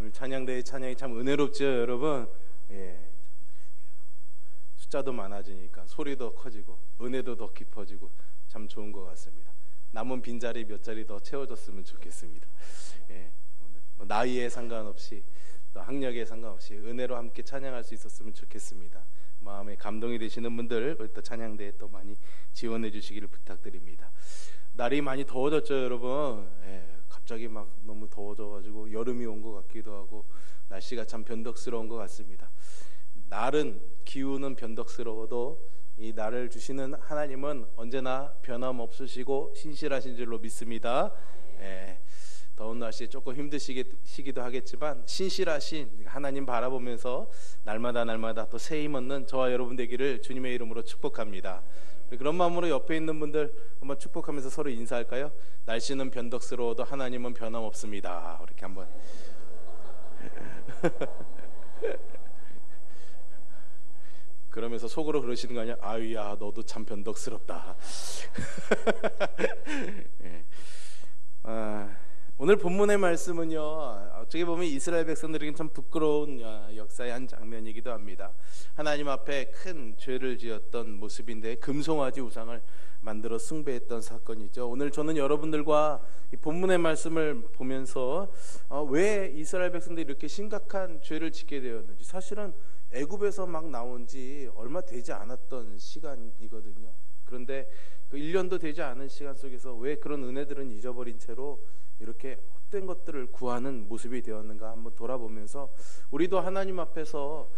오늘 찬양대의 찬양이 참 은혜롭죠, 여러분. 예. 숫자도 많아지니까 소리도 커지고 은혜도 더 깊어지고 참 좋은 것 같습니다. 남은 빈자리 몇 자리 더 채워졌으면 좋겠습니다. 예. 나이에 상관없이 또 학력에 상관없이 은혜로 함께 찬양할 수 있었으면 좋겠습니다. 마음에 감동이 되시는 분들 또 찬양대에 또 많이 지원해 주시기를 부탁드립니다. 날이 많이 더워졌죠, 여러분. 예. 갑자기 막 너무 더워져가지고 여름이 온 것 같기도 하고 날씨가 참 변덕스러운 것 같습니다. 날은 기후는 변덕스러워도 이 날을 주시는 하나님은 언제나 변함없으시고 신실하신 줄로 믿습니다. 예. 더운 날씨에 조금 힘드시기도 하겠지만 신실하신 하나님 바라보면서 날마다 또 새 힘 얻는 저와 여러분 되기를 주님의 이름으로 축복합니다. 그런 마음으로 옆에 있는 분들 한번 축복하면서 서로 인사할까요? 날씨는 변덕스러워도 하나님은 변함없습니다. 이렇게 한번 그러면서 속으로 그러시는 거 아니야? 아유야 너도 참 변덕스럽다. 예. 오늘 본문의 말씀은요, 어떻게 보면 이스라엘 백성들에게는 참 부끄러운 역사의 한 장면이기도 합니다. 하나님 앞에 큰 죄를 지었던 모습인데 금송아지 우상을 만들어 숭배했던 사건이죠. 오늘 저는 여러분들과 이 본문의 말씀을 보면서 왜 이스라엘 백성들이 이렇게 심각한 죄를 짓게 되었는지, 사실은 애굽에서 막 나온 지 얼마 되지 않았던 시간이거든요. 그런데 그 1년도 되지 않은 시간 속에서 왜 그런 은혜들은 잊어버린 채로 이렇게 헛된 것들을 구하는 모습이 되었는가 한번 돌아보면서 우리도 하나님 앞에서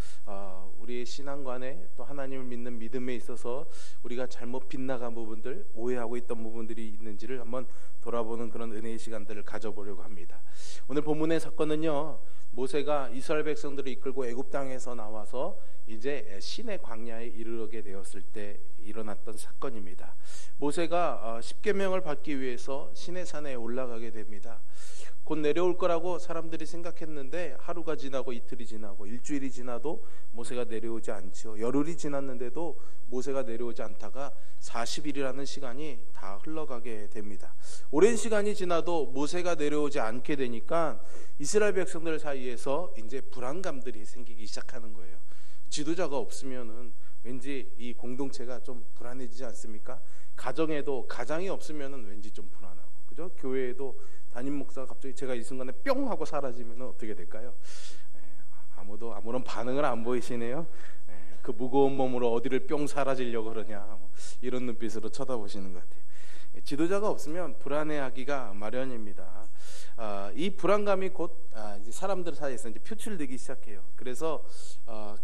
우리의 신앙관에 또 하나님을 믿는 믿음에 있어서 우리가 잘못 빗나간 부분들, 오해하고 있던 부분들이 있는지를 한번 돌아보는 그런 은혜의 시간들을 가져보려고 합니다. 오늘 본문의 사건은요, 모세가 이스라엘 백성들을 이끌고 애굽 땅에서 나와서 이제 시내 광야에 이르게 되었을 때 일어났던 사건입니다. 모세가 십계명을 받기 위해서 시내산에 올라가게 됩니다. 곧 내려올 거라고 사람들이 생각했는데 하루가 지나고 이틀이 지나고 일주일이 지나도 모세가 내려오지 않죠. 열흘이 지났는데도 모세가 내려오지 않다가 40일이라는 시간이 다 흘러가게 됩니다. 오랜 시간이 지나도 모세가 내려오지 않게 되니까 이스라엘 백성들 사이에서 이제 불안감들이 생기기 시작하는 거예요. 지도자가 없으면은 왠지 이 공동체가 좀 불안해지지 않습니까? 가정에도 가장이 없으면은 왠지 좀 불안하고, 그죠? 교회에도 담임 목사가 갑자기 제가 이 순간에 뿅 하고 사라지면 어떻게 될까요? 아무도 아무런 반응을 안 보이시네요. 그 무거운 몸으로 어디를 뿅 사라지려고 그러냐, 이런 눈빛으로 쳐다보시는 것 같아요. 지도자가 없으면 불안해하기가 마련입니다. 이 불안감이 곧 이제 사람들 사이에서 이제 표출되기 시작해요. 그래서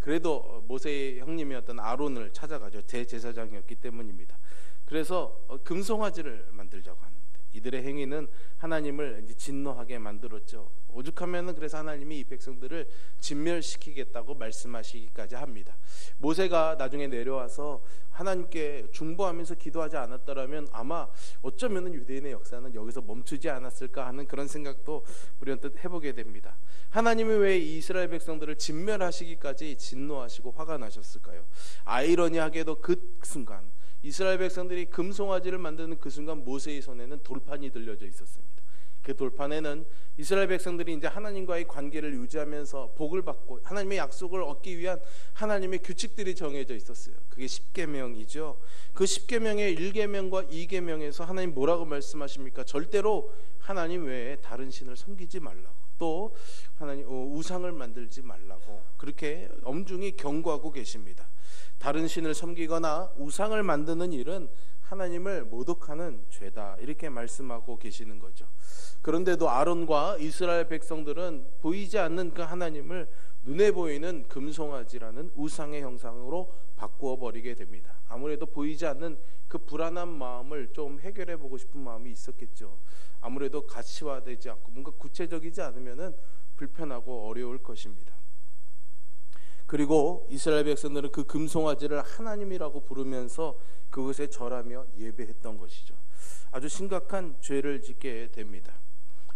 그래도 모세의 형님이었던 아론을 찾아가죠. 대제사장이었기 때문입니다. 그래서 금송아지를 만들자고 하는데 이들의 행위는 하나님을 이제 진노하게 만들었죠. 오죽하면은 그래서 하나님이 이 백성들을 진멸시키겠다고 말씀하시기까지 합니다. 모세가 나중에 내려와서 하나님께 중보하면서 기도하지 않았더라면 아마 어쩌면은 유대인의 역사는 여기서 멈추지 않았을까 하는 그런 생각도 우리한테 해보게 됩니다. 하나님이 왜 이스라엘 백성들을 진멸하시기까지 진노하시고 화가 나셨을까요? 아이러니하게도 그 순간 이스라엘 백성들이 금송아지를 만드는 그 순간 모세의 손에는 돌판이 들려져 있었습니다. 그 돌판에는 이스라엘 백성들이 이제 하나님과의 관계를 유지하면서 복을 받고 하나님의 약속을 얻기 위한 하나님의 규칙들이 정해져 있었어요. 그게 십계명이죠. 그 십계명의 1계명과 2계명에서 하나님 뭐라고 말씀하십니까? 절대로 하나님 외에 다른 신을 섬기지 말라고, 또 하나님 우상을 만들지 말라고 그렇게 엄중히 경고하고 계십니다. 다른 신을 섬기거나 우상을 만드는 일은 하나님을 모독하는 죄다, 이렇게 말씀하고 계시는 거죠. 그런데도 아론과 이스라엘 백성들은 보이지 않는 그 하나님을 눈에 보이는 금송아지라는 우상의 형상으로 바꾸어 버리게 됩니다. 아무래도 보이지 않는 그 불안한 마음을 좀 해결해 보고 싶은 마음이 있었겠죠. 아무래도 가치화되지 않고 뭔가 구체적이지 않으면은 불편하고 어려울 것입니다. 그리고 이스라엘 백성들은 그 금송아지를 하나님이라고 부르면서 그것에 절하며 예배했던 것이죠. 아주 심각한 죄를 짓게 됩니다.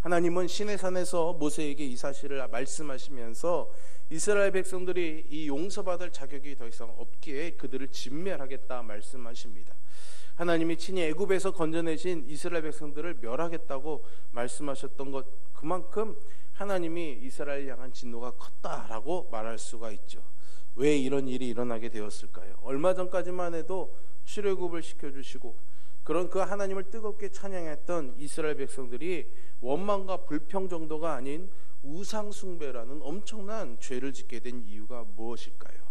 하나님은 시내산에서 모세에게 이 사실을 말씀하시면서 이스라엘 백성들이 이 용서받을 자격이 더 이상 없기에 그들을 진멸하겠다 말씀하십니다. 하나님이 친히 애굽에서 건져내신 이스라엘 백성들을 멸하겠다고 말씀하셨던 것, 그만큼 하나님이 이스라엘 향한 진노가 컸다라고 말할 수가 있죠. 왜 이런 일이 일어나게 되었을까요? 얼마 전까지만 해도 출애굽을 시켜주시고 그런 그 하나님을 뜨겁게 찬양했던 이스라엘 백성들이 원망과 불평 정도가 아닌 우상숭배라는 엄청난 죄를 짓게 된 이유가 무엇일까요?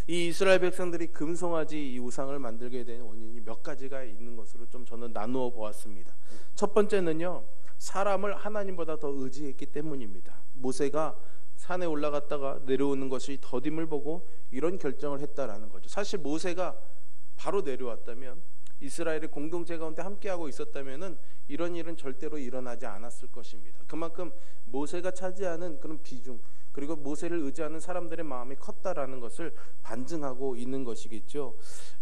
이 이스라엘 백성들이 금송아지 이 우상을 만들게 된 원인이 몇 가지가 있는 것으로 좀 저는 나누어 보았습니다. 첫 번째는요, 사람을 하나님보다 더 의지했기 때문입니다. 모세가 산에 올라갔다가 내려오는 것이 더딤을 보고 이런 결정을 했다라는 거죠. 사실 모세가 바로 내려왔다면, 이스라엘의 공동체 가운데 함께하고 있었다면은 이런 일은 절대로 일어나지 않았을 것입니다. 그만큼 모세가 차지하는 그런 비중, 그리고 모세를 의지하는 사람들의 마음이 컸다라는 것을 반증하고 있는 것이겠죠.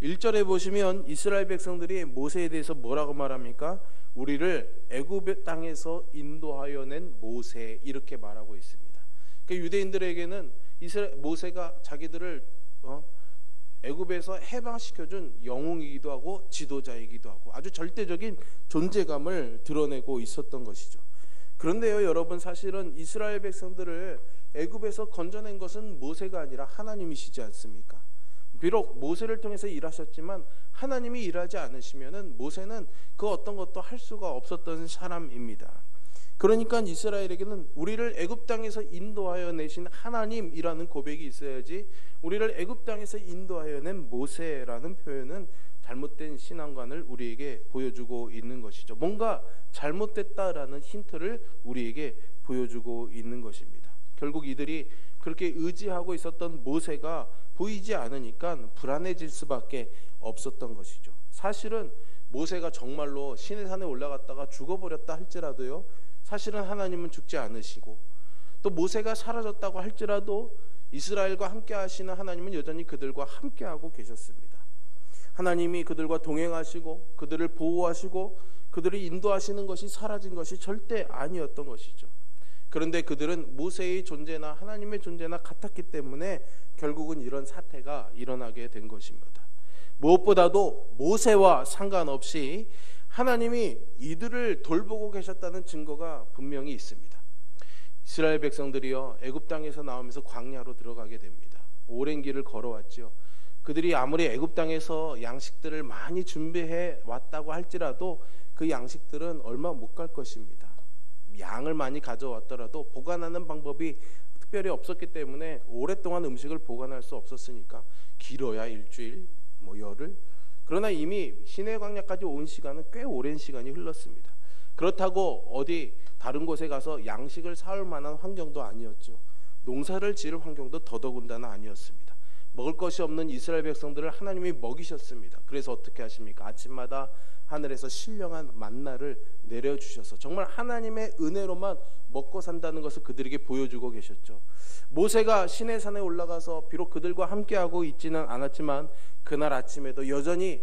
1절에 보시면 이스라엘 백성들이 모세에 대해서 뭐라고 말합니까? 우리를 애굽 땅에서 인도하여 낸 모세, 이렇게 말하고 있습니다. 그러니까 유대인들에게는 모세가 자기들을 애굽에서 해방시켜준 영웅이기도 하고 지도자이기도 하고 아주 절대적인 존재감을 드러내고 있었던 것이죠. 그런데요, 여러분, 사실은 이스라엘 백성들을 애굽에서 건져낸 것은 모세가 아니라 하나님이시지 않습니까? 비록 모세를 통해서 일하셨지만 하나님이 일하지 않으시면은 모세는 그 어떤 것도 할 수가 없었던 사람입니다. 그러니까 이스라엘에게는 우리를 애굽 땅에서 인도하여 내신 하나님이라는 고백이 있어야지, 우리를 애굽 땅에서 인도하여 낸 모세라는 표현은 잘못된 신앙관을 우리에게 보여주고 있는 것이죠. 뭔가 잘못됐다라는 힌트를 우리에게 보여주고 있는 것입니다. 결국 이들이 그렇게 의지하고 있었던 모세가 보이지 않으니까 불안해질 수밖에 없었던 것이죠. 사실은 모세가 정말로 시내 산에 올라갔다가 죽어버렸다 할지라도요, 사실은 하나님은 죽지 않으시고, 또 모세가 사라졌다고 할지라도 이스라엘과 함께 하시는 하나님은 여전히 그들과 함께하고 계셨습니다. 하나님이 그들과 동행하시고 그들을 보호하시고 그들을 인도하시는 것이 사라진 것이 절대 아니었던 것이죠. 그런데 그들은 모세의 존재나 하나님의 존재나 같았기 때문에 결국은 이런 사태가 일어나게 된 것입니다. 무엇보다도 모세와 상관없이 하나님이 이들을 돌보고 계셨다는 증거가 분명히 있습니다. 이스라엘 백성들이요, 애굽 땅에서 나오면서 광야로 들어가게 됩니다. 오랜 길을 걸어왔죠. 그들이 아무리 애굽 땅에서 양식들을 많이 준비해 왔다고 할지라도 그 양식들은 얼마 못 갈 것입니다. 양을 많이 가져왔더라도 보관하는 방법이 특별히 없었기 때문에 오랫동안 음식을 보관할 수 없었으니까 길어야 일주일, 열흘. 그러나 이미 시내 광야까지 온 시간은 꽤 오랜 시간이 흘렀습니다. 그렇다고 어디 다른 곳에 가서 양식을 사올 만한 환경도 아니었죠. 농사를 지을 환경도 더더군다나 아니었습니다. 먹을 것이 없는 이스라엘 백성들을 하나님이 먹이셨습니다. 그래서 어떻게 하십니까? 아침마다 하늘에서 신령한 만나를 내려주셔서 정말 하나님의 은혜로만 먹고 산다는 것을 그들에게 보여주고 계셨죠. 모세가 시내산에 올라가서 비록 그들과 함께하고 있지는 않았지만 그날 아침에도 여전히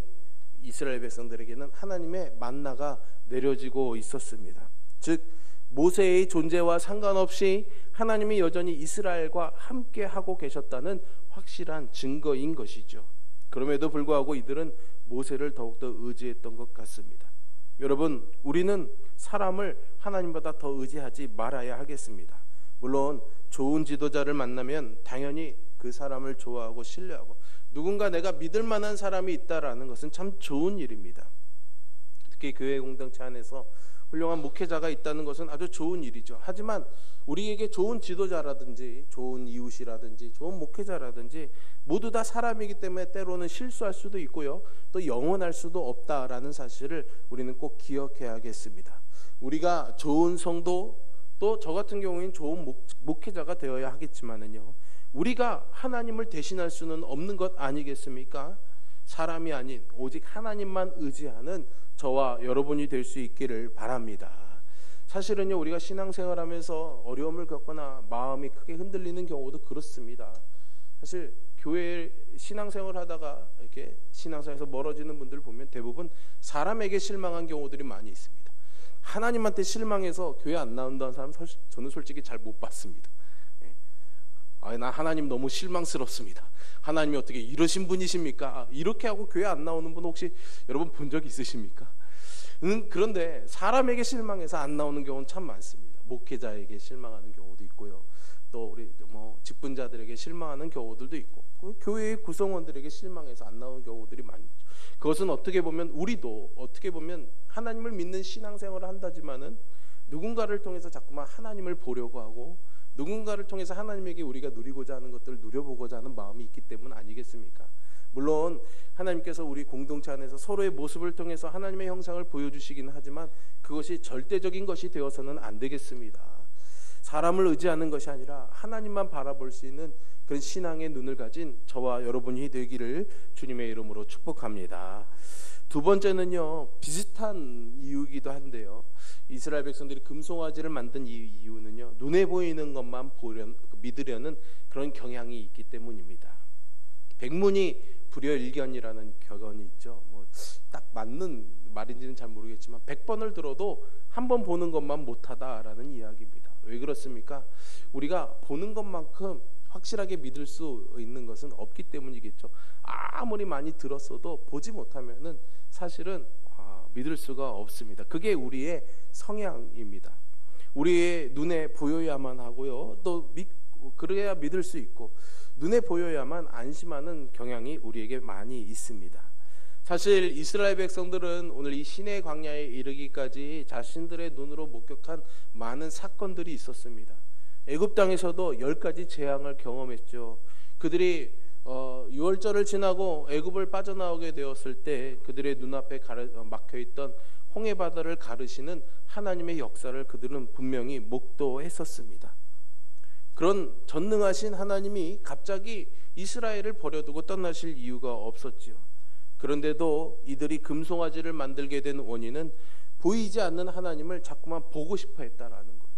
이스라엘 백성들에게는 하나님의 만나가 내려지고 있었습니다. 즉 모세의 존재와 상관없이 하나님이 여전히 이스라엘과 함께하고 계셨다는 확실한 증거인 것이죠. 그럼에도 불구하고 이들은 모세를 더욱더 의지했던 것 같습니다. 여러분, 우리는 사람을 하나님보다 더 의지하지 말아야 하겠습니다. 물론 좋은 지도자를 만나면 당연히 그 사람을 좋아하고 신뢰하고 누군가 내가 믿을 만한 사람이 있다라는 것은 참 좋은 일입니다. 특히 교회 공동체 안에서 훌륭한 목회자가 있다는 것은 아주 좋은 일이죠. 하지만 우리에게 좋은 지도자라든지 좋은 이웃이라든지 좋은 목회자라든지 모두 다 사람이기 때문에 때로는 실수할 수도 있고요, 또 영원할 수도 없다라는 사실을 우리는 꼭 기억해야겠습니다. 우리가 좋은 성도, 또 저 같은 경우에는 좋은 목회자가 되어야 하겠지만은요, 우리가 하나님을 대신할 수는 없는 것 아니겠습니까? 사람이 아닌 오직 하나님만 의지하는 저와 여러분이 될 수 있기를 바랍니다. 사실은요, 우리가 신앙생활하면서 어려움을 겪거나 마음이 크게 흔들리는 경우도 그렇습니다. 사실 교회 신앙생활하다가 이렇게 신앙생활에서 멀어지는 분들 보면 대부분 사람에게 실망한 경우들이 많이 있습니다. 하나님한테 실망해서 교회 안 나온다는 사람 저는 솔직히 잘 못 봤습니다. 나 하나님 너무 실망스럽습니다. 하나님이 어떻게 이러신 분이십니까? 이렇게 하고 교회 안 나오는 분 혹시 여러분 본 적 있으십니까? 그런데 사람에게 실망해서 안 나오는 경우는 참 많습니다. 목회자에게 실망하는 경우도 있고요. 또 우리 직분자들에게 실망하는 경우들도 있고, 교회의 구성원들에게 실망해서 안 나오는 경우들이 많죠. 그것은 어떻게 보면 우리도 어떻게 보면 하나님을 믿는 신앙생활을 한다지만은 누군가를 통해서 자꾸만 하나님을 보려고 하고, 누군가를 통해서 하나님에게 우리가 누리고자 하는 것들을 누려보고자 하는 마음이 있기 때문 아니겠습니까? 물론 하나님께서 우리 공동체 안에서 서로의 모습을 통해서 하나님의 형상을 보여주시기는 하지만 그것이 절대적인 것이 되어서는 안 되겠습니다. 사람을 의지하는 것이 아니라 하나님만 바라볼 수 있는 그런 신앙의 눈을 가진 저와 여러분이 되기를 주님의 이름으로 축복합니다. 두 번째는요, 비슷한 이유이기도 한데요, 이스라엘 백성들이 금송아지를 만든 이유는요, 눈에 보이는 것만 믿으려는 그런 경향이 있기 때문입니다. 백문이 불여일견이라는 격언이 있죠. 딱 맞는 말인지는 잘 모르겠지만 100번을 들어도 한 번 보는 것만 못하다라는 이야기입니다. 왜 그렇습니까? 우리가 보는 것만큼 확실하게 믿을 수 있는 것은 없기 때문이겠죠. 아무리 많이 들었어도 보지 못하면은 사실은 믿을 수가 없습니다. 그게 우리의 성향입니다. 우리의 눈에 보여야만 하고요, 또 그래야 믿을 수 있고, 눈에 보여야만 안심하는 경향이 우리에게 많이 있습니다. 사실 이스라엘 백성들은 오늘 이 시내 광야에 이르기까지 자신들의 눈으로 목격한 많은 사건들이 있었습니다. 애굽 땅에서도 10가지 재앙을 경험했죠. 그들이 유월절을 지나고 애굽을 빠져나오게 되었을 때 그들의 눈앞에 막혀있던 홍해 바다를 가르시는 하나님의 역사를 그들은 분명히 목도했었습니다. 그런 전능하신 하나님이 갑자기 이스라엘을 버려두고 떠나실 이유가 없었지요. 그런데도 이들이 금송아지를 만들게 된 원인은 보이지 않는 하나님을 자꾸만 보고 싶어 했다라는 거예요.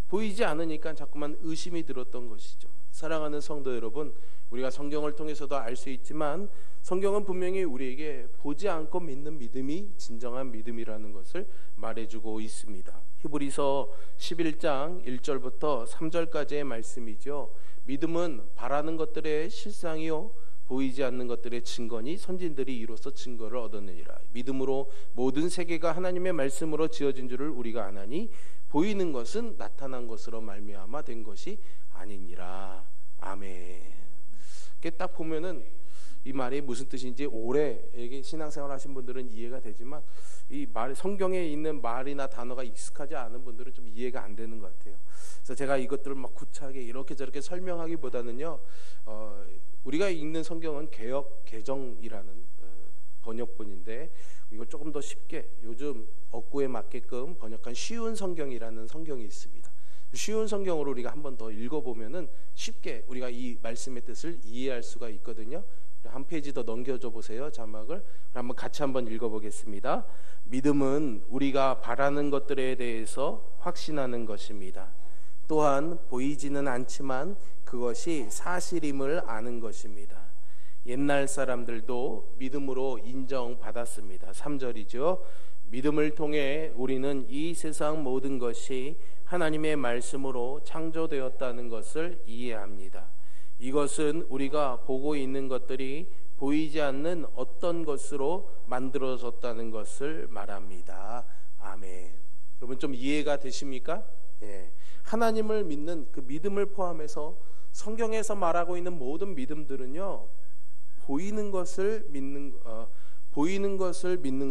보이지 않으니까 자꾸만 의심이 들었던 것이죠. 사랑하는 성도 여러분, 우리가 성경을 통해서도 알 수 있지만 성경은 분명히 우리에게 보지 않고 믿는 믿음이 진정한 믿음이라는 것을 말해주고 있습니다. 히브리서 11장 1절부터 3절까지의 말씀이죠. 믿음은 바라는 것들의 실상이요 보이지 않는 것들의 증거니 선진들이 이로써 증거를 얻었느니라. 믿음으로 모든 세계가 하나님의 말씀으로 지어진 줄을 우리가 아나니 보이는 것은 나타난 것으로 말미암아 된 것이 아니니라. 아멘. 이렇게 딱 보면은 이 말이 무슨 뜻인지 오래 신앙생활 하신 분들은 이해가 되지만 이 말, 성경에 있는 말이나 단어가 익숙하지 않은 분들은 좀 이해가 안 되는 것 같아요. 그래서 제가 이것들을 막 구차하게 이렇게 저렇게 설명하기보다는요, 우리가 읽는 성경은 개역 개정이라는 번역본인데 이걸 조금 더 쉽게 요즘 억구에 맞게끔 번역한 쉬운 성경이라는 성경이 있습니다. 쉬운 성경으로 우리가 한번 더 읽어보면은 쉽게 우리가 이 말씀의 뜻을 이해할 수가 있거든요. 한 페이지 더 넘겨줘 보세요. 자막을 한번 같이 한번 읽어보겠습니다. 믿음은 우리가 바라는 것들에 대해서 확신하는 것입니다. 또한 보이지는 않지만 그것이 사실임을 아는 것입니다. 옛날 사람들도 믿음으로 인정받았습니다. 3절이죠. 믿음을 통해 우리는 이 세상 모든 것이 하나님의 말씀으로 창조되었다는 것을 이해합니다. 이것은 우리가 보고 있는 것들이 보이지 않는 어떤 것으로 만들어졌다는 것을 말합니다. 아멘. 여러분 좀 이해가 되십니까? 예. 하나님을 믿는 그 믿음을 포함해서 성경에서 말하고 있는 모든 믿음들은요, 보이는 것을 믿는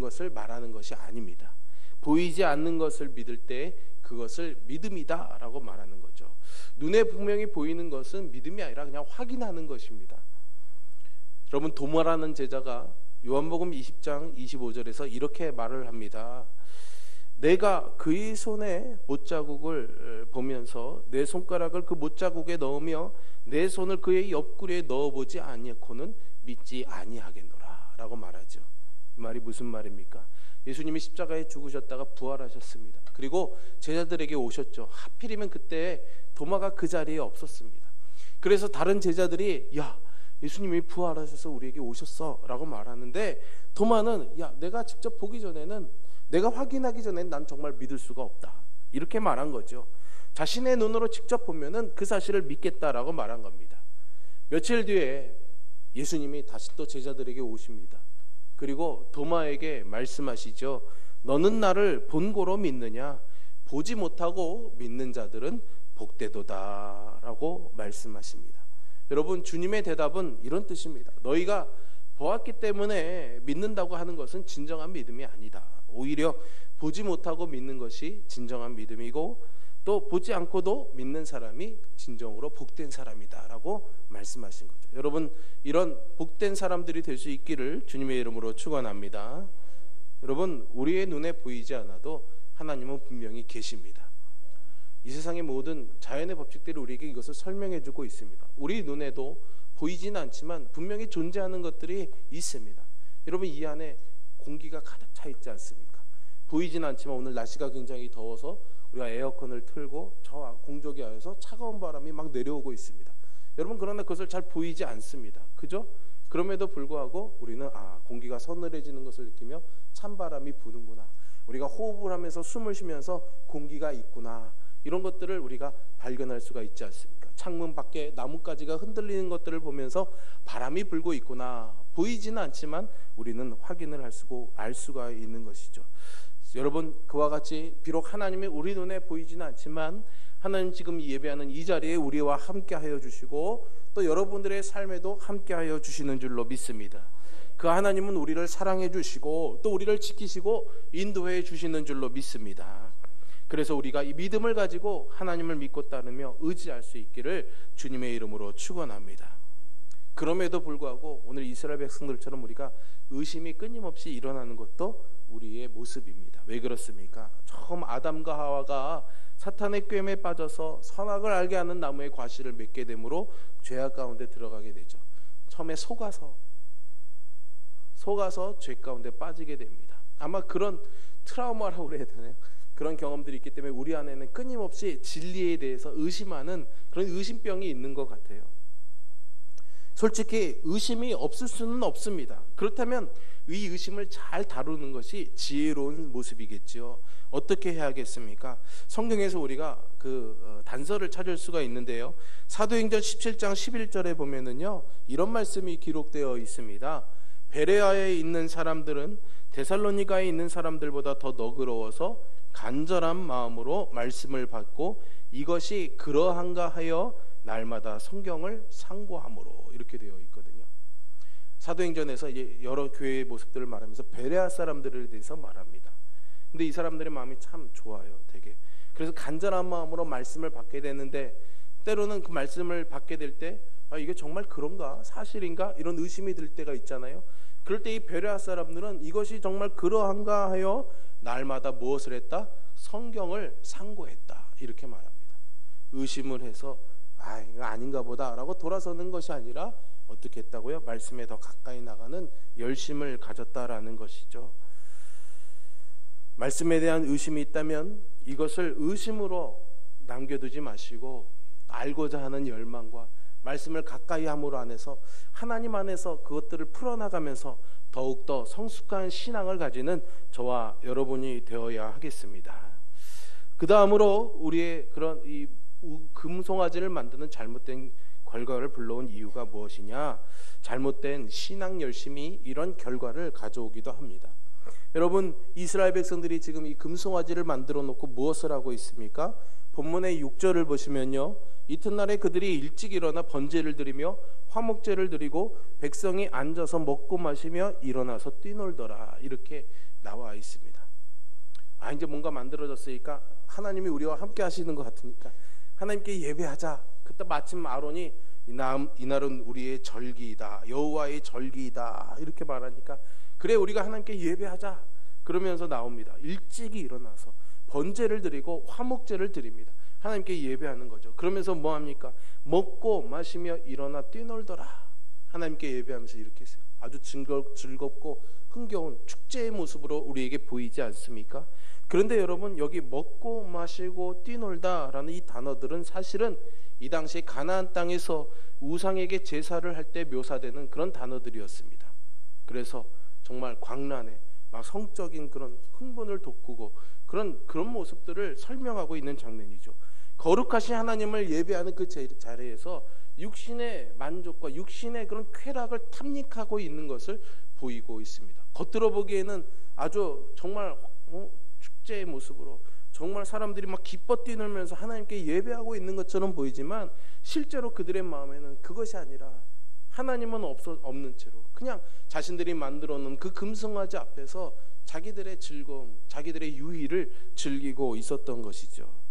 것을 말하는 것이 아닙니다. 보이지 않는 것을 믿을 때 그것을 믿음이다라고 말하는 거죠. 눈에 분명히 보이는 것은 믿음이 아니라 그냥 확인하는 것입니다. 여러분, 도마라는 제자가 요한복음 20장 25절에서 이렇게 말을 합니다. 내가 그의 손에 못자국을 보면서 내 손가락을 그 못자국에 넣으며 내 손을 그의 옆구리에 넣어보지 아니하고는 믿지 아니하겠노라 라고 말하죠. 이 말이 무슨 말입니까? 예수님이 십자가에 죽으셨다가 부활하셨습니다. 그리고 제자들에게 오셨죠. 하필이면 그때 도마가 그 자리에 없었습니다. 그래서 다른 제자들이 야, 예수님이 부활하셔서 우리에게 오셨어 라고 말하는데, 도마는 야, 내가 직접 보기 전에는, 내가 확인하기 전에는 난 정말 믿을 수가 없다. 이렇게 말한 거죠. 자신의 눈으로 직접 보면은 그 사실을 믿겠다라고 말한 겁니다. 며칠 뒤에 예수님이 다시 또 제자들에게 오십니다. 그리고 도마에게 말씀하시죠. 너는 나를 본고로 믿느냐? 보지 못하고 믿는 자들은 복되도다 라고 말씀하십니다. 여러분, 주님의 대답은 이런 뜻입니다. 너희가 보았기 때문에 믿는다고 하는 것은 진정한 믿음이 아니다. 오히려 보지 못하고 믿는 것이 진정한 믿음이고, 또 보지 않고도 믿는 사람이 진정으로 복된 사람이다 라고 말씀하신 거죠. 여러분, 이런 복된 사람들이 될 수 있기를 주님의 이름으로 축원합니다. 여러분, 우리의 눈에 보이지 않아도 하나님은 분명히 계십니다. 이 세상의 모든 자연의 법칙들이 우리에게 이것을 설명해 주고 있습니다. 우리 눈에도 보이지는 않지만 분명히 존재하는 것들이 있습니다. 여러분, 이 안에 공기가 가득 차 있지 않습니까? 보이지는 않지만 오늘 날씨가 굉장히 더워서 우리가 에어컨을 틀고 저 공조기 하에서 차가운 바람이 막 내려오고 있습니다. 여러분, 그러나 그것을 잘 보이지 않습니다. 그죠? 그럼에도 불구하고 우리는 공기가 서늘해지는 것을 느끼며 찬바람이 부는구나, 우리가 호흡을 하면서 숨을 쉬면서 공기가 있구나, 이런 것들을 우리가 발견할 수가 있지 않습니까? 창문 밖에 나뭇가지가 흔들리는 것들을 보면서 바람이 불고 있구나, 보이지는 않지만 우리는 확인을 알 수가 있는 것이죠. 여러분, 그와 같이 비록 하나님이 우리 눈에 보이지는 않지만 하나님 지금 예배하는 이 자리에 우리와 함께 하여 주시고 또 여러분들의 삶에도 함께 하여 주시는 줄로 믿습니다. 그 하나님은 우리를 사랑해 주시고 또 우리를 지키시고 인도해 주시는 줄로 믿습니다. 그래서 우리가 이 믿음을 가지고 하나님을 믿고 따르며 의지할 수 있기를 주님의 이름으로 축원합니다. 그럼에도 불구하고 오늘 이스라엘 백성들처럼 우리가 의심이 끊임없이 일어나는 것도 우리의 모습입니다. 왜 그렇습니까? 처음 아담과 하와가 사탄의 꾀에 빠져서 선악을 알게 하는 나무의 과실을 맺게 되므로 죄악 가운데 들어가게 되죠. 처음에 속아서 죄 가운데 빠지게 됩니다. 아마 그런 트라우마라고 그래야 되나요? 그런 경험들이 있기 때문에 우리 안에는 끊임없이 진리에 대해서 의심하는 그런 의심병이 있는 것 같아요. 솔직히 의심이 없을 수는 없습니다. 그렇다면 이 의심을 잘 다루는 것이 지혜로운 모습이겠죠. 어떻게 해야겠습니까? 성경에서 우리가 단서를 찾을 수가 있는데요. 사도행전 17장 11절에 보면은요, 이런 말씀이 기록되어 있습니다. 베레아에 있는 사람들은 데살로니가에 있는 사람들보다 더 너그러워서 간절한 마음으로 말씀을 받고 이것이 그러한가 하여 날마다 성경을 상고함으로, 이렇게 되어 있거든요. 사도행전에서 이제 여러 교회의 모습들을 말하면서 베레아 사람들에 대해서 말합니다. 근데 이 사람들의 마음이 참 좋아요, 되게. 그래서 간절한 마음으로 말씀을 받게 되는데 때로는 그 말씀을 받게 될 때 이게 정말 그런가? 사실인가? 이런 의심이 들 때가 있잖아요. 그럴 때 이 베레아 사람들은 이것이 정말 그러한가 하여 날마다 무엇을 했다? 성경을 상고했다, 이렇게 말합니다. 의심을 해서 이거 아닌가 보다 라고 돌아서는 것이 아니라 어떻게 했다고요? 말씀에 더 가까이 나가는 열심을 가졌다라는 것이죠. 말씀에 대한 의심이 있다면 이것을 의심으로 남겨두지 마시고 알고자 하는 열망과 말씀을 가까이 함으로 안에서 하나님 안에서 그것들을 풀어나가면서 더욱더 성숙한 신앙을 가지는 저와 여러분이 되어야 하겠습니다. 그 다음으로 우리의 그런 이 금송아지를 만드는 잘못된 결과를 불러온 이유가 무엇이냐? 잘못된 신앙 열심이 이런 결과를 가져오기도 합니다. 여러분, 이스라엘 백성들이 지금 이 금송아지를 만들어 놓고 무엇을 하고 있습니까? 본문의 6절을 보시면요, 이튿날에 그들이 일찍 일어나 번제를 드리며 화목제를 드리고 백성이 앉아서 먹고 마시며 일어나서 뛰놀더라, 이렇게 나와 있습니다. 이제 뭔가 만들어졌으니까 하나님이 우리와 함께 하시는 것 같으니까 하나님께 예배하자. 그때 마침 아론이 이날은 우리의 절기이다, 여호와의 절기이다, 이렇게 말하니까 그래, 우리가 하나님께 예배하자 그러면서 나옵니다. 일찍이 일어나서 번제를 드리고 화목제를 드립니다. 하나님께 예배하는 거죠. 그러면서 뭐합니까? 먹고 마시며 일어나 뛰놀더라. 하나님께 예배하면서 이렇게 했어요. 아주 즐겁고 흥겨운 축제의 모습으로 우리에게 보이지 않습니까? 그런데 여러분, 여기 먹고 마시고 뛰놀다라는 이 단어들은 사실은 이 당시 가나안 땅에서 우상에게 제사를 할 때 묘사되는 그런 단어들이었습니다. 그래서 정말 광란에 막 성적인 그런 흥분을 돋구고 그런 모습들을 설명하고 있는 장면이죠. 거룩하신 하나님을 예배하는 그 자리에서 육신의 만족과 육신의 그런 쾌락을 탐닉하고 있는 것을 보이고 있습니다. 겉으로 보기에는 아주 정말 축제의 모습으로 정말 사람들이 막 기뻐 뛰놀면서 하나님께 예배하고 있는 것처럼 보이지만 실제로 그들의 마음에는 그것이 아니라 하나님은 없는 채로 그냥 자신들이 만들어 놓은 그 금송아지 앞에서 자기들의 즐거움, 자기들의 유희를 즐기고 있었던 것이죠.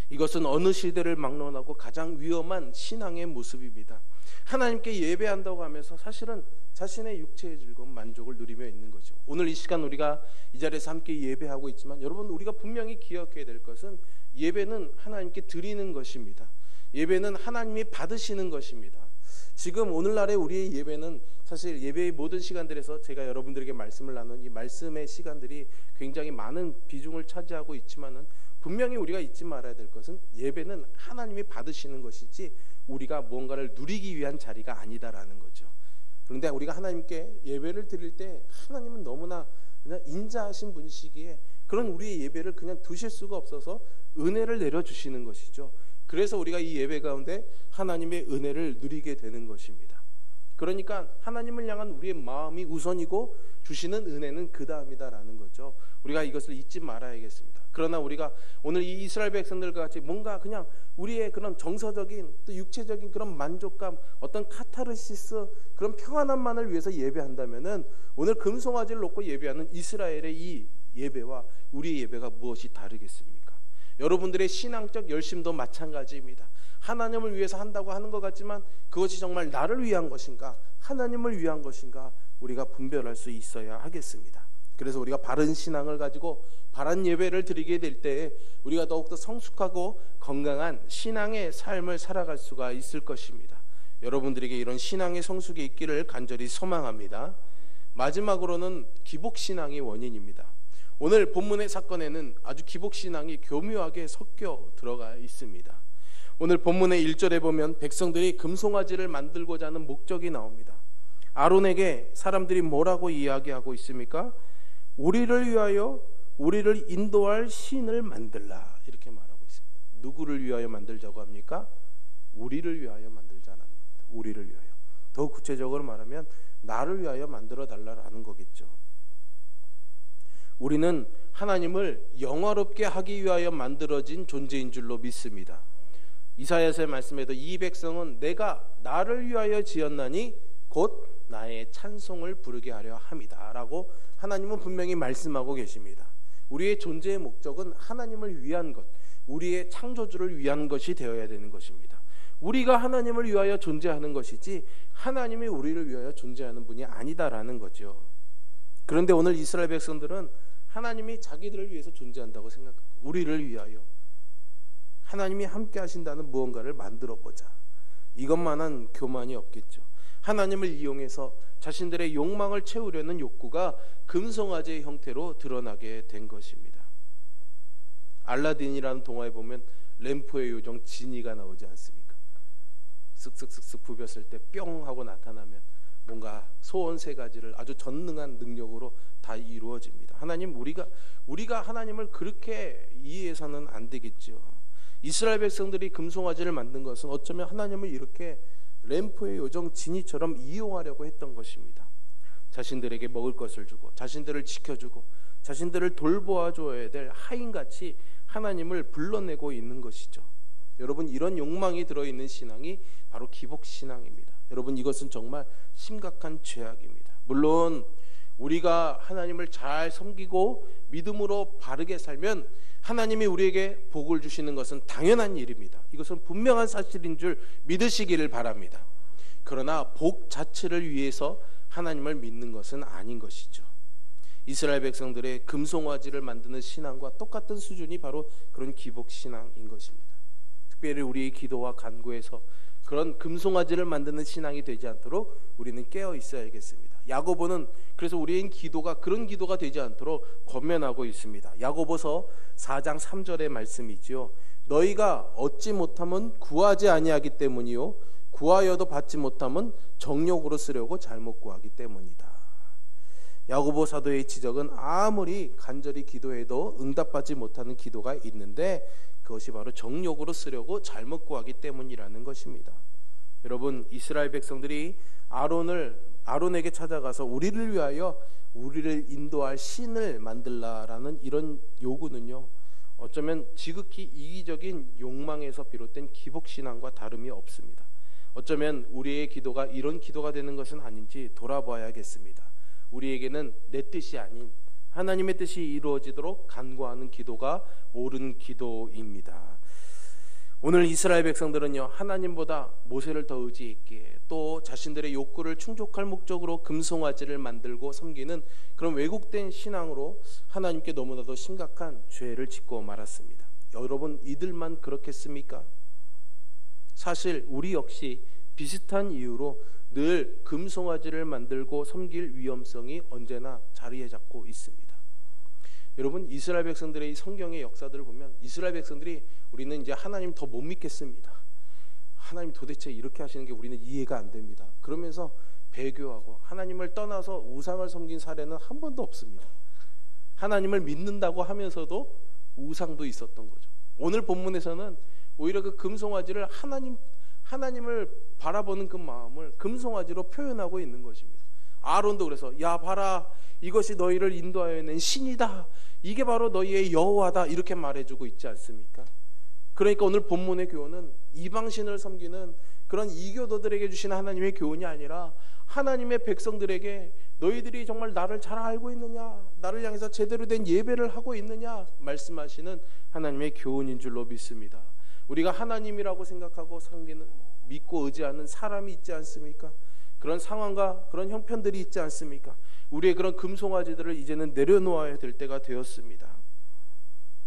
이것은 어느 시대를 막론하고 가장 위험한 신앙의 모습입니다. 하나님께 예배한다고 하면서 사실은 자신의 육체의 즐거움, 만족을 누리며 있는 거죠. 오늘 이 시간 우리가 이 자리에서 함께 예배하고 있지만 여러분, 우리가 분명히 기억해야 될 것은 예배는 하나님께 드리는 것입니다. 예배는 하나님이 받으시는 것입니다. 지금 오늘날의 우리의 예배는 사실 예배의 모든 시간들에서 제가 여러분들에게 말씀을 나눈 이 말씀의 시간들이 굉장히 많은 비중을 차지하고 있지만은 분명히 우리가 잊지 말아야 될 것은 예배는 하나님이 받으시는 것이지 우리가 무언가를 누리기 위한 자리가 아니다라는 거죠. 그런데 우리가 하나님께 예배를 드릴 때 하나님은 너무나 그냥 인자하신 분이시기에 그런 우리의 예배를 그냥 두실 수가 없어서 은혜를 내려주시는 것이죠. 그래서 우리가 이 예배 가운데 하나님의 은혜를 누리게 되는 것입니다. 그러니까 하나님을 향한 우리의 마음이 우선이고 주시는 은혜는 그 다음이다라는 거죠. 우리가 이것을 잊지 말아야겠습니다. 그러나 우리가 오늘 이 이스라엘 백성들과 같이 뭔가 그냥 우리의 그런 정서적인 또 육체적인 그런 만족감, 어떤 카타르시스, 그런 평안함만을 위해서 예배한다면은 오늘 금송아지를 놓고 예배하는 이스라엘의 이 예배와 우리의 예배가 무엇이 다르겠습니까? 여러분들의 신앙적 열심도 마찬가지입니다. 하나님을 위해서 한다고 하는 것 같지만 그것이 정말 나를 위한 것인가, 하나님을 위한 것인가, 우리가 분별할 수 있어야 하겠습니다. 그래서 우리가 바른 신앙을 가지고 바른 예배를 드리게 될 때에 우리가 더욱더 성숙하고 건강한 신앙의 삶을 살아갈 수가 있을 것입니다. 여러분들에게 이런 신앙의 성숙이 있기를 간절히 소망합니다. 마지막으로는 기복신앙이 원인입니다. 오늘 본문의 사건에는 아주 기복신앙이 교묘하게 섞여 들어가 있습니다. 오늘 본문의 1절에 보면 백성들이 금송아지를 만들고자 하는 목적이 나옵니다. 아론에게 사람들이 뭐라고 이야기하고 있습니까? 우리를 위하여 우리를 인도할 신을 만들라, 이렇게 말하고 있습니다. 누구를 위하여 만들자고 합니까? 우리를 위하여 만들자는 겁니다. 우리를 위하여. 더 구체적으로 말하면 나를 위하여 만들어 달라라는 거겠죠. 우리는 하나님을 영화롭게 하기 위하여 만들어진 존재인 줄로 믿습니다. 이사야서의 말씀에도 이 백성은 내가 나를 위하여 지었나니 곧 나의 찬송을 부르게 하려 함이다 라고 하나님은 분명히 말씀하고 계십니다. 우리의 존재의 목적은 하나님을 위한 것, 우리의 창조주를 위한 것이 되어야 되는 것입니다. 우리가 하나님을 위하여 존재하는 것이지 하나님이 우리를 위하여 존재하는 분이 아니다라는 거죠. 그런데 오늘 이스라엘 백성들은 하나님이 자기들을 위해서 존재한다고 생각하고 우리를 위하여 하나님이 함께 하신다는 무언가를 만들어 보자, 이것만한 교만이 없겠죠. 하나님을 이용해서 자신들의 욕망을 채우려는 욕구가 금송아지의 형태로 드러나게 된 것입니다. 알라딘이라는 동화에 보면 램프의 요정 지니가 나오지 않습니까? 쓱쓱쓱쓱 부볐을 때 뿅 하고 나타나면 뭔가 소원 세 가지를 아주 전능한 능력으로 다 이루어집니다. 하나님, 우리가 하나님을 그렇게 이해해서는 안 되겠죠. 이스라엘 백성들이 금송아지를 만든 것은 어쩌면 하나님을 이렇게 램프의 요정 지니처럼 이용하려고 했던 것입니다. 자신들에게 먹을 것을 주고 자신들을 지켜주고 자신들을 돌보아줘야 될 하인같이 하나님을 불러내고 있는 것이죠. 여러분, 이런 욕망이 들어있는 신앙이 바로 기복신앙입니다. 여러분, 이것은 정말 심각한 죄악입니다. 물론 우리가 하나님을 잘 섬기고 믿음으로 바르게 살면 하나님이 우리에게 복을 주시는 것은 당연한 일입니다. 이것은 분명한 사실인 줄 믿으시기를 바랍니다. 그러나 복 자체를 위해서 하나님을 믿는 것은 아닌 것이죠. 이스라엘 백성들의 금송아지를 만드는 신앙과 똑같은 수준이 바로 그런 기복신앙인 것입니다. 특별히 우리의 기도와 간구에서 그런 금송아지를 만드는 신앙이 되지 않도록 우리는 깨어 있어야겠습니다. 야고보는 그래서 우리의 기도가 그런 기도가 되지 않도록 권면하고 있습니다. 야고보서 4장 3절의 말씀이지요. 너희가 얻지 못하면 구하지 아니하기 때문이요 구하여도 받지 못하면 정욕으로 쓰려고 잘못 구하기 때문이다. 야고보 사도의 지적은 아무리 간절히 기도해도 응답받지 못하는 기도가 있는데 그것이 바로 정욕으로 쓰려고 잘못 구하기 때문이라는 것입니다. 여러분, 이스라엘 백성들이 아론에게 찾아가서 우리를 위하여 우리를 인도할 신을 만들라라는 이런 요구는요, 어쩌면 지극히 이기적인 욕망에서 비롯된 기복신앙과 다름이 없습니다. 어쩌면 우리의 기도가 이런 기도가 되는 것은 아닌지 돌아봐야겠습니다. 우리에게는 내 뜻이 아닌 하나님의 뜻이 이루어지도록 간구하는 기도가 옳은 기도입니다. 오늘 이스라엘 백성들은요, 하나님보다 모세를 더 의지했기에 또 자신들의 욕구를 충족할 목적으로 금송아지를 만들고 섬기는 그런 왜곡된 신앙으로 하나님께 너무나도 심각한 죄를 짓고 말았습니다. 여러분, 이들만 그렇겠습니까? 사실 우리 역시 비슷한 이유로 늘 금송아지를 만들고 섬길 위험성이 언제나 자리에 잡고 있습니다. 여러분, 이스라엘 백성들의 이 성경의 역사들을 보면 이스라엘 백성들이 우리는 이제 하나님 더 못 믿겠습니다. 하나님 도대체 이렇게 하시는 게 우리는 이해가 안 됩니다. 그러면서 배교하고 하나님을 떠나서 우상을 섬긴 사례는 한 번도 없습니다. 하나님을 믿는다고 하면서도 우상도 있었던 거죠. 오늘 본문에서는 오히려 그 금송아지를 하나님을 바라보는 그 마음을 금송아지로 표현하고 있는 것입니다. 아론도 그래서 야 봐라, 이것이 너희를 인도하여 낸 신이다, 이게 바로 너희의 여호와다, 이렇게 말해주고 있지 않습니까? 그러니까 오늘 본문의 교훈은 이방신을 섬기는 그런 이교도들에게 주시는 하나님의 교훈이 아니라 하나님의 백성들에게 너희들이 정말 나를 잘 알고 있느냐, 나를 향해서 제대로 된 예배를 하고 있느냐 말씀하시는 하나님의 교훈인 줄로 믿습니다. 우리가 하나님이라고 생각하고 섬기는, 믿고 의지하는 사람이 있지 않습니까? 그런 상황과 그런 형편들이 있지 않습니까? 우리의 그런 금송아지들을 이제는 내려놓아야 될 때가 되었습니다.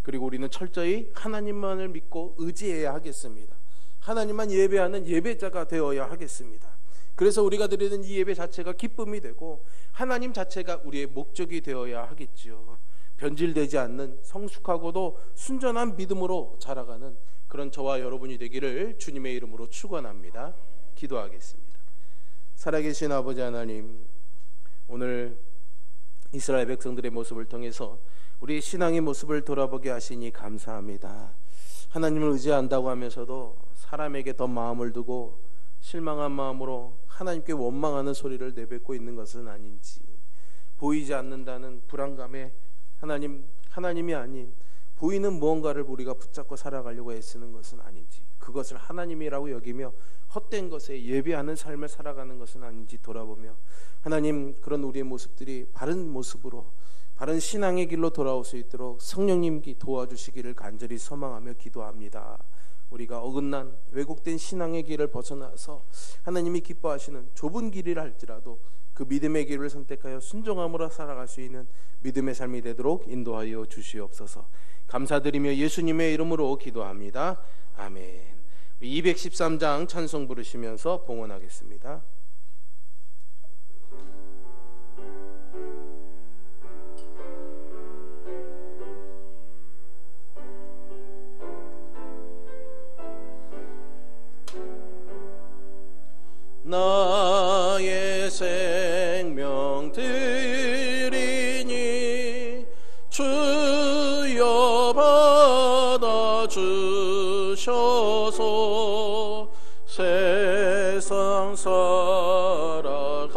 그리고 우리는 철저히 하나님만을 믿고 의지해야 하겠습니다. 하나님만 예배하는 예배자가 되어야 하겠습니다. 그래서 우리가 드리는 이 예배 자체가 기쁨이 되고 하나님 자체가 우리의 목적이 되어야 하겠지요. 변질되지 않는 성숙하고도 순전한 믿음으로 자라가는 그런 저와 여러분이 되기를 주님의 이름으로 축원합니다. 기도하겠습니다. 살아계신 아버지 하나님, 오늘 이스라엘 백성들의 모습을 통해서 우리 신앙의 모습을 돌아보게 하시니 감사합니다. 하나님을 의지한다고 하면서도 사람에게 더 마음을 두고 실망한 마음으로 하나님께 원망하는 소리를 내뱉고 있는 것은 아닌지, 보이지 않는다는 불안감에 하나님이 아닌 보이는 무언가를 우리가 붙잡고 살아가려고 애쓰는 것은 아닌지, 그것을 하나님이라고 여기며 헛된 것에 예배하는 삶을 살아가는 것은 아닌지 돌아보며 하나님, 그런 우리의 모습들이 바른 모습으로 바른 신앙의 길로 돌아올 수 있도록 성령님이 도와주시기를 간절히 소망하며 기도합니다. 우리가 어긋난 왜곡된 신앙의 길을 벗어나서 하나님이 기뻐하시는 좁은 길이라 할지라도 그 믿음의 길을 선택하여 순종함으로 살아갈 수 있는 믿음의 삶이 되도록 인도하여 주시옵소서. 감사드리며 예수님의 이름으로 기도합니다. 아멘. 213장 찬송 부르시면서 봉헌하겠습니다. 나의 생명 드리니 주여 받아주셔서 세상 살아갈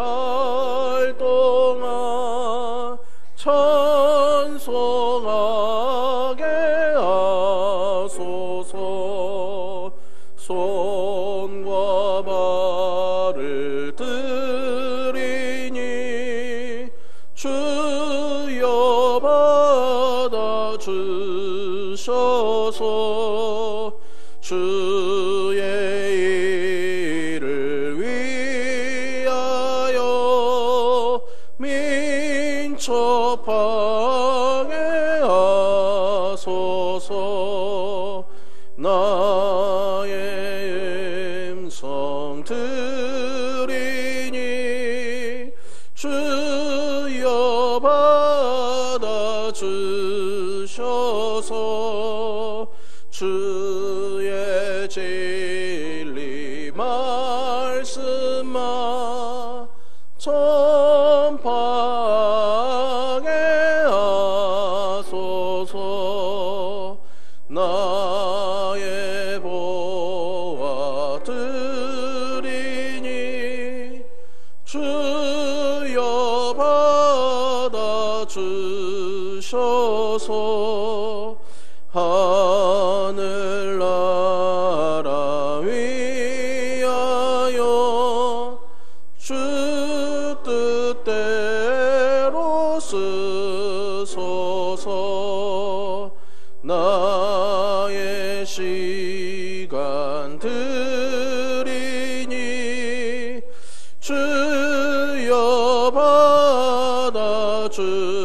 동안 찬송하게 하소서. 손과 발을 드리니 주여 받아주셔서 주의 일을 위하여 민첩하게 하소서. 나의 음성 들으니 주여 받아주셔서 주의 진리 말씀만 전파 하늘나라 위하여 주 뜻대로 쓰소서. 나의 시간 드리니 주여 받아주셔서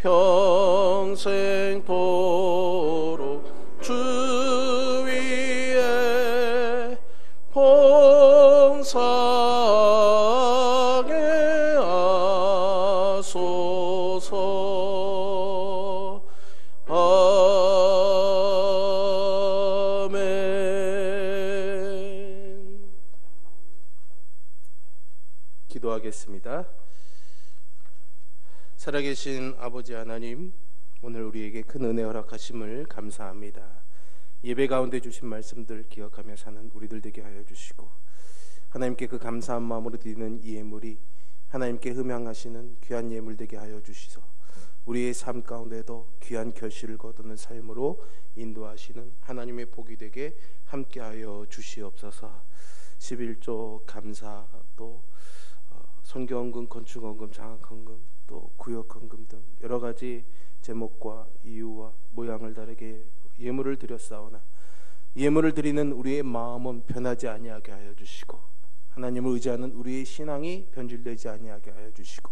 평생토록 주 위에 봉사하게 하소서. 아멘. 기도하겠습니다. 살아계신 아버지 하나님, 오늘 우리에게 큰 은혜 허락하심을 감사합니다. 예배 가운데 주신 말씀들 기억하며 사는 우리들 되게 하여 주시고, 하나님께 그 감사한 마음으로 드리는 이 예물이 하나님께 흠향하시는 귀한 예물 되게 하여 주시소. 우리의 삶 가운데도 귀한 결실을 거두는 삶으로 인도하시는 하나님의 복이 되게 함께하여 주시옵소서. 11조 감사, 또 선교헌금, 건축헌금, 장학헌금, 또 구역헌금 등 여러 가지 제목과 이유와 모양을 다르게 예물을 드렸사오나 예물을 드리는 우리의 마음은 변하지 아니하게 하여 주시고, 하나님을 의지하는 우리의 신앙이 변질되지 아니하게 하여 주시고,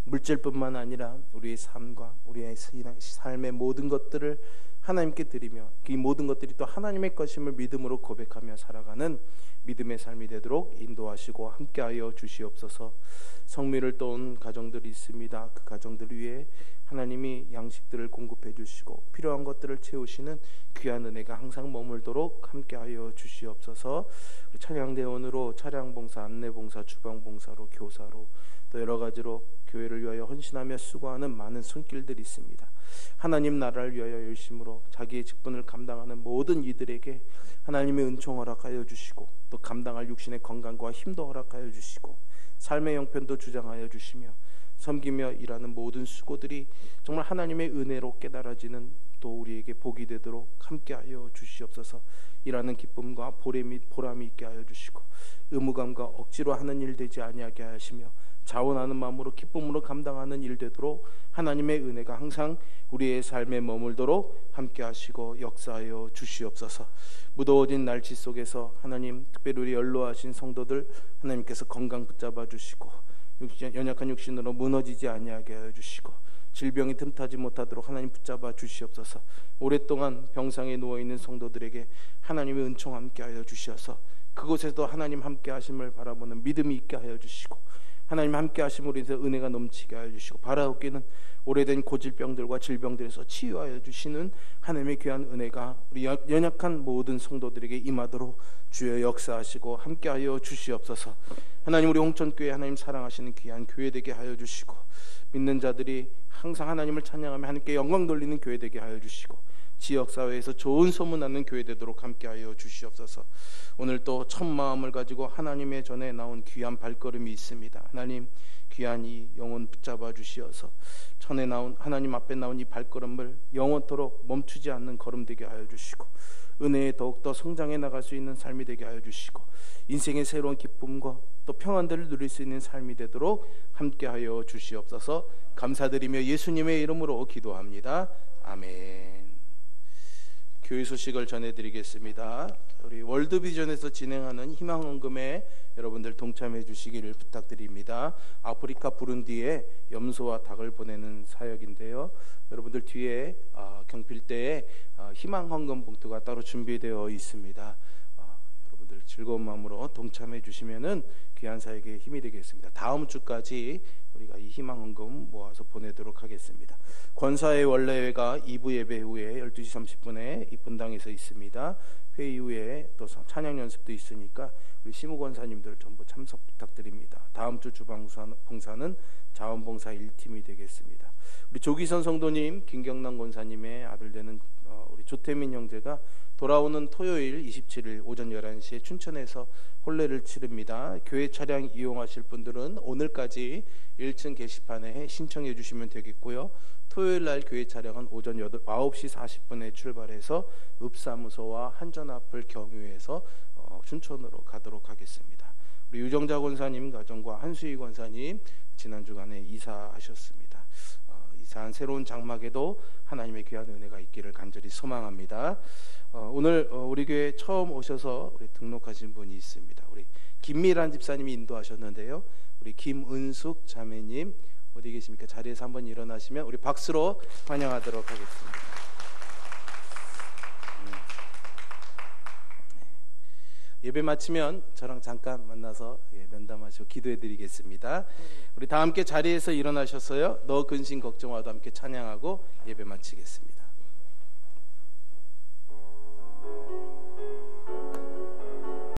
물질뿐만 아니라 우리의 삶과 우리의 삶의 모든 것들을 하나님께 드리며 이 모든 것들이 또 하나님의 것임을 믿음으로 고백하며 살아가는 믿음의 삶이 되도록 인도하시고 함께하여 주시옵소서. 성미를 떠온 가정들이 있습니다. 그 가정들 위해 하나님이 양식들을 공급해 주시고 필요한 것들을 채우시는 귀한 은혜가 항상 머물도록 함께하여 주시옵소서. 우리 찬양대원으로 차량봉사, 안내봉사, 주방봉사로, 교사로, 또 여러 가지로 교회를 위하여 헌신하며 수고하는 많은 손길들이 있습니다. 하나님 나라를 위하여 열심으로 자기의 직분을 감당하는 모든 이들에게 하나님의 은총 허락하여 주시고, 또 감당할 육신의 건강과 힘도 허락하여 주시고, 삶의 형편도 주장하여 주시며, 섬기며 일하는 모든 수고들이 정말 하나님의 은혜로 깨달아지는 또 우리에게 복이 되도록 함께하여 주시옵소서. 일하는 기쁨과 보람이 있게 하여 주시고, 의무감과 억지로 하는 일 되지 아니하게 하시며, 자원하는 마음으로 기쁨으로 감당하는 일 되도록 하나님의 은혜가 항상 우리의 삶에 머물도록 함께 하시고 역사하여 주시옵소서. 무더워진 날씨 속에서 하나님, 특별히 우리 연로하신 성도들 하나님께서 건강 붙잡아 주시고, 연약한 육신으로 무너지지 아니하게 하여 주시고, 질병이 틈타지 못하도록 하나님 붙잡아 주시옵소서. 오랫동안 병상에 누워있는 성도들에게 하나님의 은총 함께 하여 주셔서 그곳에도 하나님 함께 하심을 바라보는 믿음이 있게 하여 주시고, 하나님 함께 하심으로 인해서 은혜가 넘치게 하여 주시고, 바라옵기는 오래된 고질병들과 질병들에서 치유하여 주시는 하나님의 귀한 은혜가 우리 연약한 모든 성도들에게 임하도록 주여 역사하시고 함께 하여 주시옵소서. 하나님, 우리 홍천교회 하나님 사랑하시는 귀한 교회 되게 하여 주시고, 믿는 자들이 항상 하나님을 찬양하며 하나님께 영광 돌리는 교회 되게 하여 주시고, 지역사회에서 좋은 소문나는 교회 되도록 함께하여 주시옵소서. 오늘 또 첫 마음을 가지고 하나님의 전에 나온 귀한 발걸음이 있습니다. 하나님, 귀한 이 영혼 붙잡아 주시어서 전에 나온 하나님 앞에 나온 이 발걸음을 영원토록 멈추지 않는 걸음 되게 하여 주시고, 은혜에 더욱더 성장해 나갈 수 있는 삶이 되게 하여 주시고, 인생의 새로운 기쁨과 또 평안들을 누릴 수 있는 삶이 되도록 함께하여 주시옵소서. 감사드리며 예수님의 이름으로 기도합니다. 아멘. 교회 소식을 전해드리겠습니다. 우리 월드비전에서 진행하는 희망헌금에 여러분들 동참해 주시기를 부탁드립니다. 아프리카 부룬디에 염소와 닭을 보내는 사역인데요. 여러분들 뒤에 경필대에 희망헌금 봉투가 따로 준비되어 있습니다. 여러분들 즐거운 마음으로 동참해 주시면은 귀한 사역에 힘이 되겠습니다. 다음 주까지 우리가 이 희망헌금 모아서 보내도록 하겠습니다. 권사의 원래회가 2부 예배 후에 12시 30분에 이 분당에서 있습니다. 회의 후에 또 찬양 연습도 있으니까 우리 시무 권사님들 전부 참석 부탁드립니다. 다음 주 주방봉사는 자원봉사 1팀이 되겠습니다. 우리 조기선 성도님, 김경남 권사님의 아들 되는 우리 조태민 형제가 돌아오는 토요일 27일 오전 11시에 춘천에서 혼례를 치릅니다. 교회 차량 이용하실 분들은 오늘까지 1층 게시판에 신청해 주시면 되겠고요. 토요일 날 교회 차량은 오전 9시 40분에 출발해서 읍사무소와 한전 앞을 경유해서 춘천으로 가도록 하겠습니다. 우리 유정자 권사님 가정과 한수희 권사님 지난 주간에 이사하셨습니다. 이사한 새로운 장막에도 하나님의 귀한 은혜가 있기를 간절히 소망합니다. 오늘 우리 교회 처음 오셔서 우리 등록하신 분이 있습니다. 우리 김미란 집사님이 인도하셨는데요. 우리 김은숙 자매님 어디 계십니까? 자리에서 한번 일어나시면 우리 박수로 환영하도록 하겠습니다. 예배 마치면 저랑 잠깐 만나서 면담하시고 기도해드리겠습니다. 우리 다 함께 자리에서 일어나셨어요. 너 근심 걱정와도 함께 찬양하고 예배 마치겠습니다.